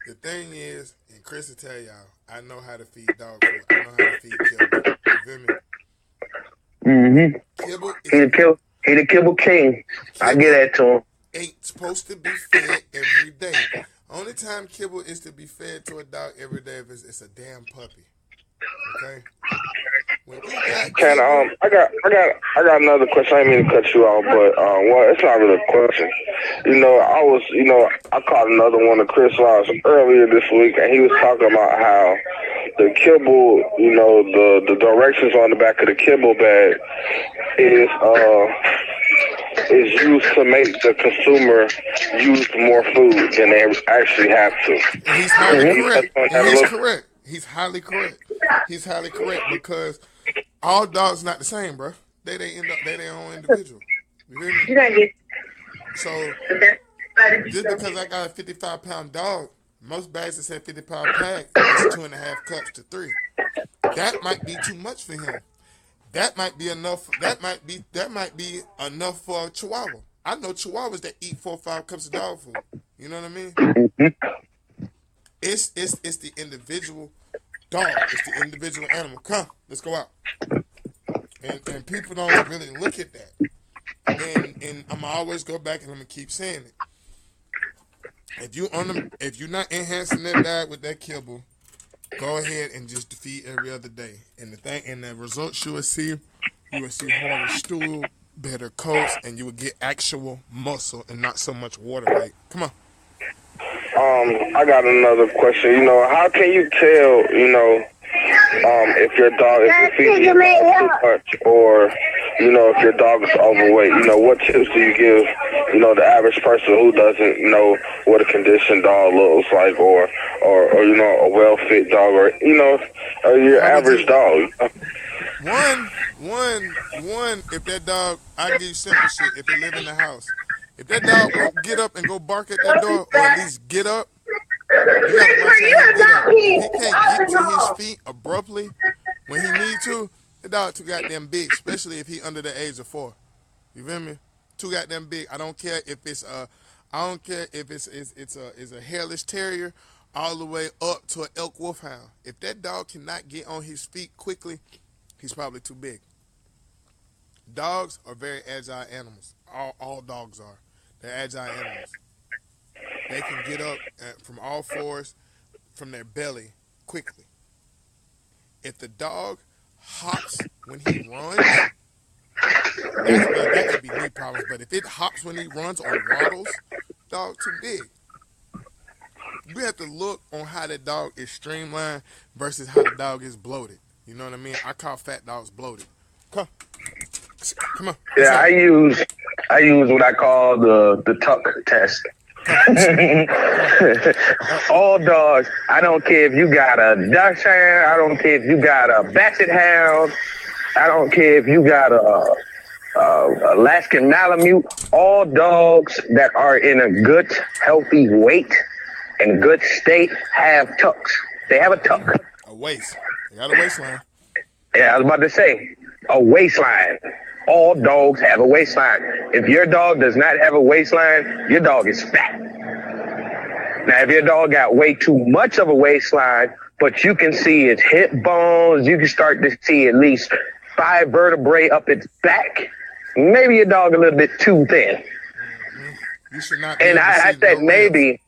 The thing is, and Chris will tell y'all, I know how to feed dog food. I know how to feed kibble. You feel me? Mm-hmm. Kibble is He the kibble king. I get that to him. Ain't supposed to be fed every day. Only time kibble is to be fed to a dog every day if it's a damn puppy. Okay. When you got I got another question. I didn't mean to cut you off, but well, it's not really a question. I caught another one of Chris Ross earlier this week, and he was talking about how the kibble, the directions on the back of the kibble bag is used to make the consumer use more food than they actually have to. He's highly correct. He's correct. He's highly correct. He's highly correct, because all dogs not the same, bro. They their own individual. You hear me? So just because I got a 55-pound dog, most bags that say 50-pound pack is 2.5 cups to 3. That might be too much for him. That might be enough. That might be enough for a Chihuahua. I know Chihuahuas that eat 4 or 5 cups of dog food. You know what I mean? Mm-hmm. It's the individual dog. It's the individual animal. Come, let's go out. And people don't really look at that. And I'm gonna always go back and I'm gonna keep saying it. If you're not enhancing that diet with that kibble, go ahead and just feed every other day. And the results you will see harder stool, better coats, and you will get actual muscle and not so much water weight. Come on. I got another question. How can you tell, if your dog is feeding too much, or, if your dog is overweight? What tips do you give, the average person who doesn't know what a conditioned dog looks like, or a well-fit dog, or, your average dog? One, if that dog, I give you simple shit, if they live in the house, if that dog won't get up and go bark at that door, or at least get up, you gotta watch how he get up. If he can't get to his feet abruptly when he needs to, the dog too goddamn big, especially if he under the age of 4. You feel me? Too goddamn big. I don't care if it's a hairless terrier all the way up to an elk wolfhound. If that dog cannot get on his feet quickly, he's probably too big. Dogs are very agile animals. All dogs are. They're agile animals. They can get up from all fours from their belly quickly. If the dog hops when he runs, that could be knee problems. But if it hops when he runs or waddles, dog too big. We have to look on how that dog is streamlined versus how the dog is bloated. You know what I mean? I call fat dogs bloated. Come on. Yeah, I use what I call the tuck test. All dogs, I don't care if you got a Dachshund, I don't care if you got a Basset Hound, I don't care if you got a Alaskan Malamute, all dogs that are in a good, healthy weight and good state have tucks. They have a tuck. A waist. They got a waistline. Yeah, I was about to say, a waistline. All dogs have a waistline. If your dog does not have a waistline, your dog is fat. Now, if your dog got way too much of a waistline, but you can see its hip bones, you can start to see at least 5 vertebrae up its back, maybe your dog a little bit too thin. Mm-hmm. You should not. And I said maybe.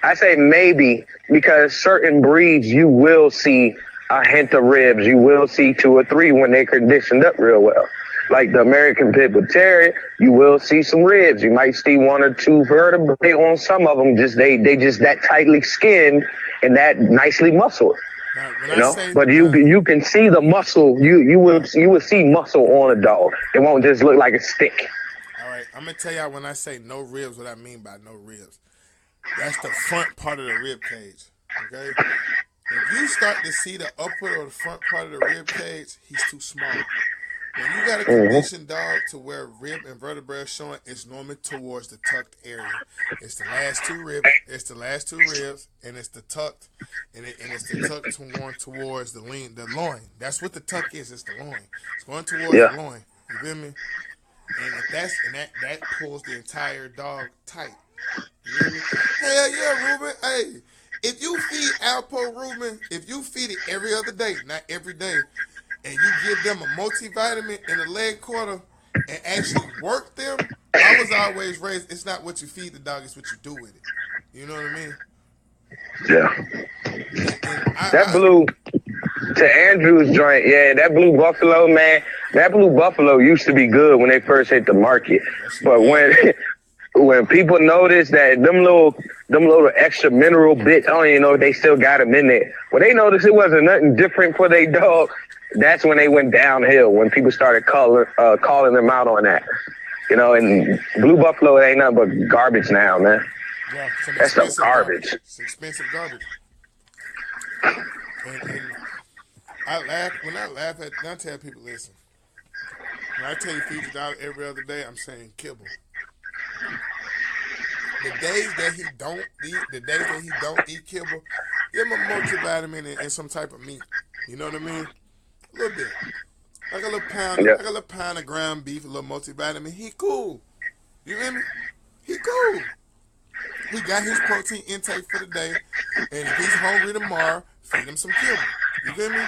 I say maybe because certain breeds you will see a hint of ribs. You will see 2 or 3 when they're conditioned up real well. Like the American Pit Bull Terrier, you will see some ribs. You might see 1 or 2 vertebrae on some of them. Just they just that tightly skinned and that nicely muscled. Now, you know, but you can see the muscle. You will see muscle on a dog. It won't just look like a stick. All right, I'm gonna tell y'all when I say no ribs, what I mean by no ribs. That's the front part of the rib cage. Okay, if you start to see the upper or the front part of the rib cage, he's too small. When you got a conditioned dog to where rib and vertebrae are showing, it's normally towards the tucked area. It's the last 2 ribs. It's the last 2 ribs, and it's the tucked, and it's the tuck going towards the loin. That's what the tuck is. It's the loin. It's going towards the loin. You feel me? And if that pulls the entire dog tight. You feel me? Hell yeah, Ruben. Hey, if you feed Alpo Ruben, if you feed it every other day, not every day, and you give them a multivitamin and a leg quarter and actually work them, I was always raised, it's not what you feed the dog, it's what you do with it. You know what I mean? Yeah. That blue, to Andrew's joint, yeah, that blue buffalo, man, that blue buffalo used to be good when they first hit the market. But when people notice that them little extra mineral bits, I don't even know if they still got them in there. When they noticed it wasn't nothing different for their dog, that's when they went downhill, when people started calling them out on that. You know, and blue buffalo, it ain't nothing but garbage now, man. Yeah, that's some garbage. It's expensive garbage. And I tell people, listen, when I tell you feed your dog every other day, I'm saying kibble. The days that he don't eat kibble, give him a multivitamin and some type of meat. You know what I mean? A little bit. Like a little pound of ground beef, a little multivitamin. He cool. You hear me? He cool. He got his protein intake for the day. And if he's hungry tomorrow, feed him some kibble. You feel me?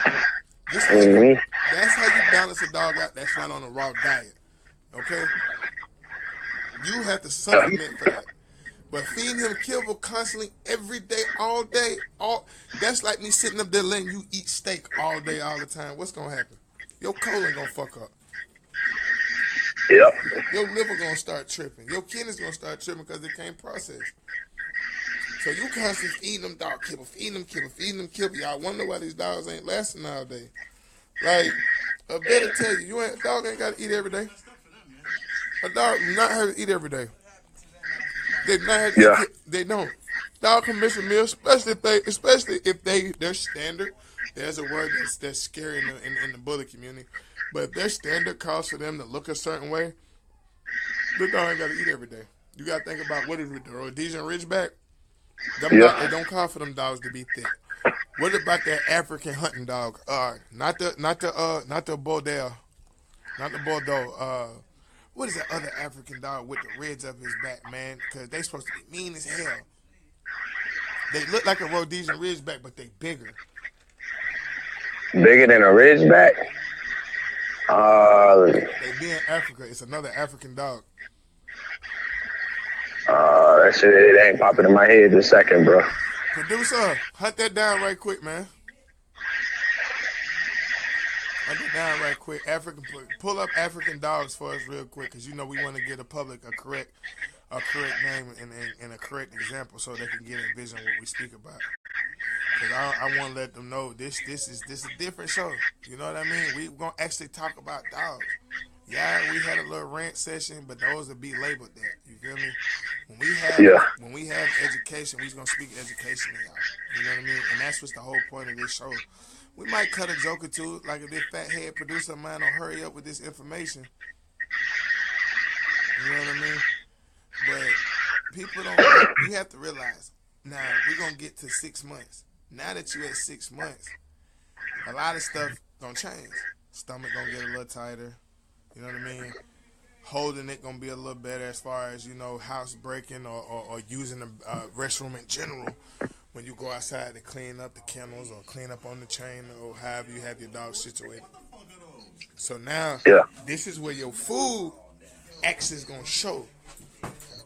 That's how you balance a dog out that's not on a raw diet. Okay? You have to supplement for that. But feeding him kibble constantly, every day, all day, that's like me sitting up there letting you eat steak all day, all the time. What's going to happen? Your colon going to fuck up. Yep. Your liver going to start tripping. Your kidneys going to start tripping because they can't process. So you constantly feeding them dog kibble, feeding them kibble. Y'all wonder why these dogs ain't lasting all day. Like, I better tell you, a dog ain't got to eat every day. A dog not have to eat every day. They don't. Dog can miss a meal, especially if their standard. There's a word that's scary in the bully community, but if their standard calls for them to look a certain way, the dog ain't got to eat every day. You got to think about what is it, the Rhodesian Ridgeback? They don't call for them dogs to be thick. What about that African hunting dog? Not the Bordeaux, not the Bordeaux. What is that other African dog with the reds up his back, man? Because they supposed to be mean as hell. They look like a Rhodesian Ridgeback, but they bigger. Bigger than a Ridgeback? They be in Africa. It's another African dog. That shit, it ain't popping in my head this second, bro. Producer, hunt that down right quick, man. Hunt that down right quick. Pull up African dogs for us real quick, because we want to get the public a correct name and a correct example so they can get a vision of what we speak about. Because I want to let them know this is a different show. You know what I mean? We're going to actually talk about dogs. Yeah, we had a little rant session, but those will be labeled that. You feel me? When we have education, we're going to speak education to y'all. You know what I mean? And that's what's the whole point of this show. We might cut a joke or two, like if this fat head producer of mine don't hurry up with this information. You know what I mean? But people don't. You have to realize. Now we're gonna get to 6 months. Now that you're at 6 months, a lot of stuff gonna change. Stomach gonna get a little tighter. You know what I mean? Holding it gonna be a little better as far as, you know, house breaking or using the restroom in general. When you go outside to clean up the kennels or clean up on the chain or however you have your dog situated. So now, this is where your food actually is going to show.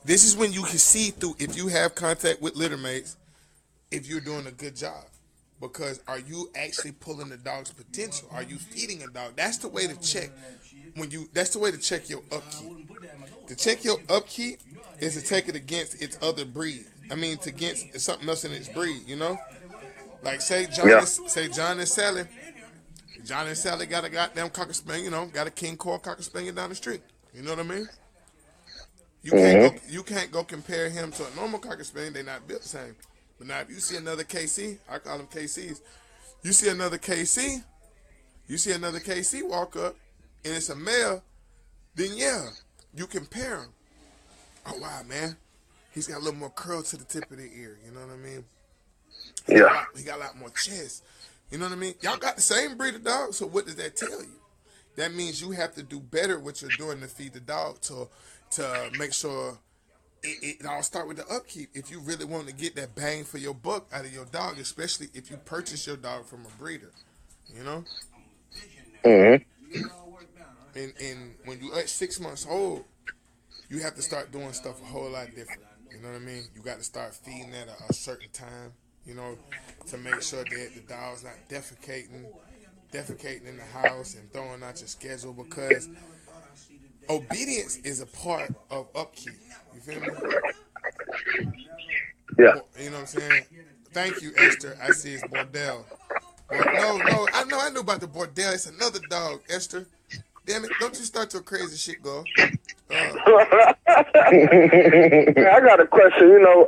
This is when you can see through, if you have contact with litter mates, if you're doing a good job. Because are you actually pulling the dog's potential? Are you feeding a dog? That's the way to check. That's the way to check your upkeep. To check your upkeep is to take it against its other breed. I mean, against something else in its breed, you know? Like, say John and Sally. John and Sally got a goddamn Cocker Spaniel, you know, got a King Cole Cocker Spaniel down the street. You know what I mean? You can't go compare him to a normal Cocker Spaniel. They not built the same. But now if you see another KC, I call them KCs. You see another KC walk up, and it's a male, then yeah, you compare him. Oh wow, man. He's got a little more curl to the tip of the ear. You know what I mean? He got a lot more chest. You know what I mean? Y'all got the same breed of dog, so what does that tell you? That means you have to do better what you're doing to feed the dog to make sure it all start with the upkeep. If you really want to get that bang for your buck out of your dog, especially if you purchase your dog from a breeder, you know? Mm-hmm. And when you're at 6 months old, you have to start doing stuff a whole lot different. You know what I mean? You got to start feeding at a certain time, you know, to make sure that the dog's not defecating in the house and throwing out your schedule, because obedience is a part of upkeep. You feel me? Yeah. You know what I'm saying? Thank you, Esther. I see it's Bordell. No, I knew about the Bordell. It's another dog, Esther. Damn it, don't you start your crazy shit, girl. I got a question. You know,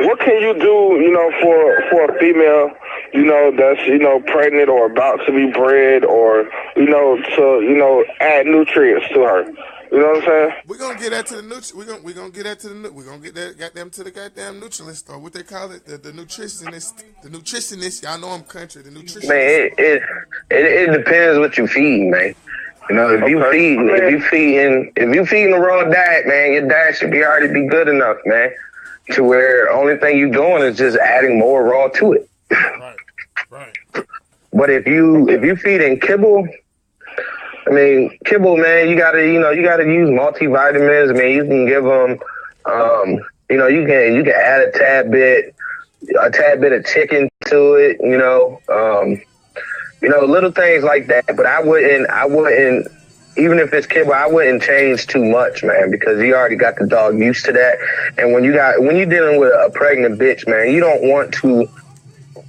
what can you do, you know, for a female, you know, that's, you know, pregnant or about to be bred, or, you know, to, you know, add nutrients to her? You know what I'm saying? We're gonna get that to the we're gonna get that to the we're gonna get that goddamn to the goddamn nutritionist, or what they call it, the nutritionist. The nutritionist, y'all know I'm country. The nutritionist. Man, it depends what you feed, man. You know, if you feeding the wrong diet, man, your diet should already be good enough, man, to where only thing you're doing is just adding more raw to it. Right. But if you feeding kibble, I mean, kibble, man, you gotta use multivitamins. I mean, you can give them, you know, you can add a tad bit of chicken to it, you know, little things like that. But I wouldn't, even if it's kibble, I wouldn't change too much, man, because you already got the dog used to that. And when you're dealing with a pregnant bitch, man, you don't want to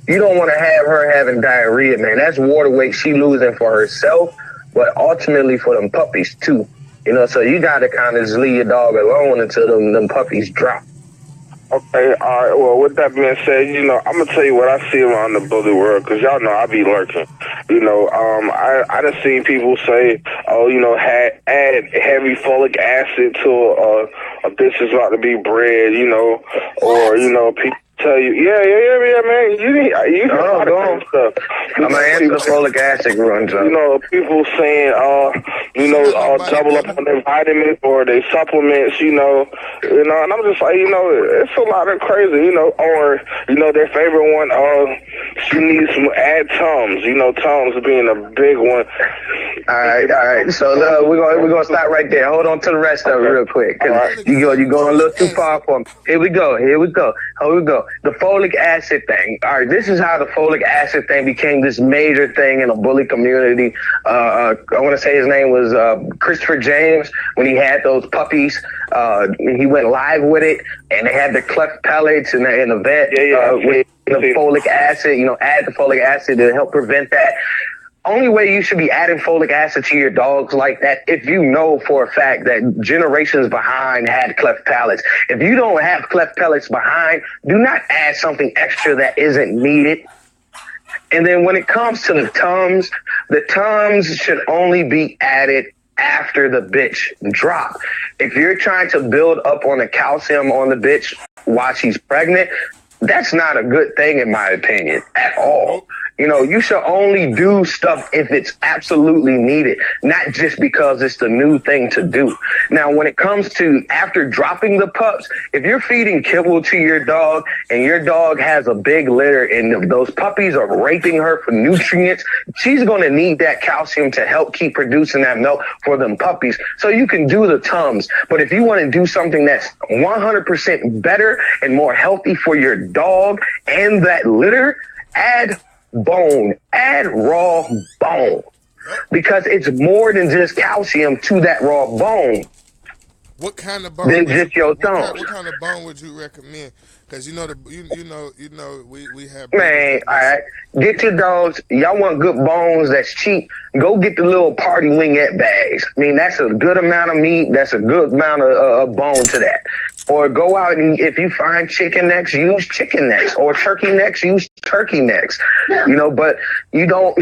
have her having diarrhea, man. That's water weight she losing for herself, but ultimately for them puppies too. You know, so you got to kind of just leave your dog alone until them puppies drop. Okay, all right. Well, with that being said, you know, I'm gonna tell you what I see around the bully world, because y'all know I be lurking. You know, I done seen people say, oh, you know, add heavy folic acid to a bitch that's about to be bred, you know, or, you know, people tell you, yeah, man, you know how to do stuff. I'm gonna answer the folic acid runs up. You know, people saying, double up on their vitamins or their supplements, you know, and I'm just like, you know, it's a lot of crazy, you know, or, you know, their favorite one, she needs some Tums, you know, Tums being a big one. All right. So we're gonna stop right there. Hold on to the rest of it real quick, cause right. You're going a little too far for me. Here we go. The folic acid thing. All right, this is how the folic acid thing became this major thing in the bully community. I want to say his name was Christopher James. When he had those puppies, he went live with it, and they had the cleft pellets in the vet with the folic acid. You know, add the folic acid to help prevent that. Only way you should be adding folic acid to your dogs like that if you know for a fact that generations behind had cleft palates. If you don't have cleft palates behind, do not add something extra that isn't needed. And then when it comes to the Tums should only be added after the bitch drop. If you're trying to build up on the calcium on the bitch while she's pregnant, that's not a good thing in my opinion at all. You know, you should only do stuff if it's absolutely needed, not just because it's the new thing to do. Now, when it comes to after dropping the pups, if you're feeding kibble to your dog and your dog has a big litter and those puppies are raping her for nutrients, she's going to need that calcium to help keep producing that milk for them puppies. So you can do the Tums. But if you want to do something that's 100% better and more healthy for your dog and that litter, add bone, add raw bone, because it's more than just calcium to that raw bone. What kind of bone? Than just your thumb. What kind of bone would you recommend? Because you know we have. Man, all right, get your dogs. Y'all want good bones that's cheap? Go get the little party wingette bags. I mean, that's a good amount of meat. That's a good amount of bone to that. Or go out and if you find chicken necks, use chicken necks. Or turkey necks, use turkey necks. You know, but you don't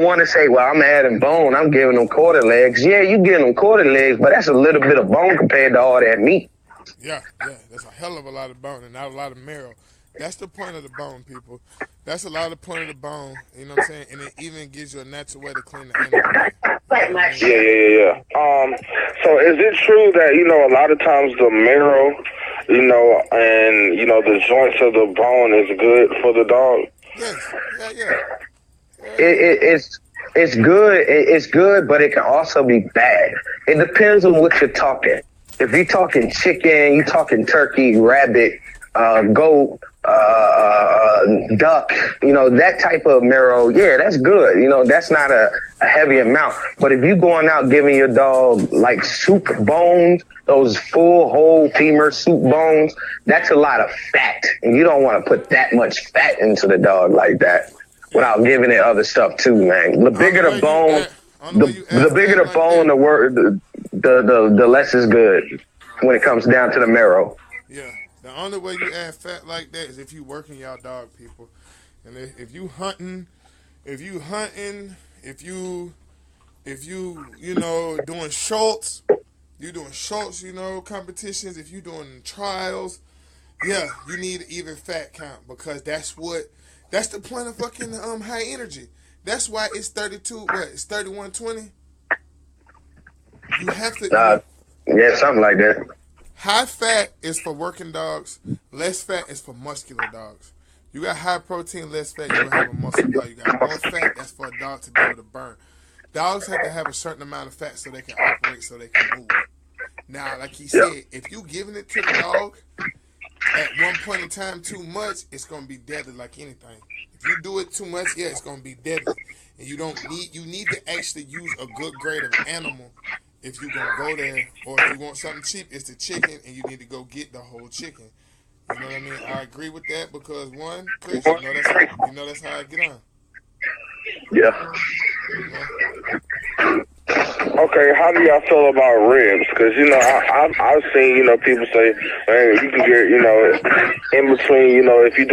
want to say, well, I'm adding bone. I'm giving them quarter legs. Yeah, you giving them quarter legs, but that's a little bit of bone compared to all that meat. Yeah, that's a hell of a lot of bone and not a lot of marrow. That's the point of the bone, people. That's a lot of point of the bone. You know what I'm saying? And it even gives you a natural way to clean the animal. Yeah. So is it true that, you know, a lot of times the marrow, you know, and, you know, the joints of the bone is good for the dog? Yes. Yeah. It's good. It's good, but it can also be bad. It depends on what you're talking. If you're talking chicken, you're talking turkey, rabbit, goat, duck, you know, that type of marrow, yeah, that's good. You know, that's not a heavy amount. But if you're going out giving your dog like soup bones, those full whole femur soup bones, that's a lot of fat. And you don't want to put that much fat into the dog like that without giving it other stuff too, man. The bigger the bone, the bigger the bone, the less is good when it comes down to the marrow. Yeah. The only way you add fat like that is if you working y'all dog, people. And if you hunting, if you know, doing Schultz, you know, competitions, if you doing trials, yeah, you need an even fat count because that's the point of fucking high energy. That's why it's 32, it's 3120. You have to yeah, something like that. High fat is for working dogs. Less fat is for muscular dogs. You got high protein, less fat, you'll have a muscle dog. You got more fat, that's for a dog to be able to burn. Dogs have to have a certain amount of fat so they can operate, so they can move. Now, like he said, if you giving it to the dog at one point in time too much, it's going to be deadly like anything. If you do it too much, yeah, it's going to be deadly. And you need to actually use a good grade of animal. If you're going to go there, or if you want something cheap, it's the chicken, and you need to go get the whole chicken. You know what I mean? I agree with that because, one, Chris, you know that's how I get on. Yeah. Okay, how do y'all feel about ribs? Because, you know, I've seen, you know, people say, man, you can get, you know, in between, you know, if you do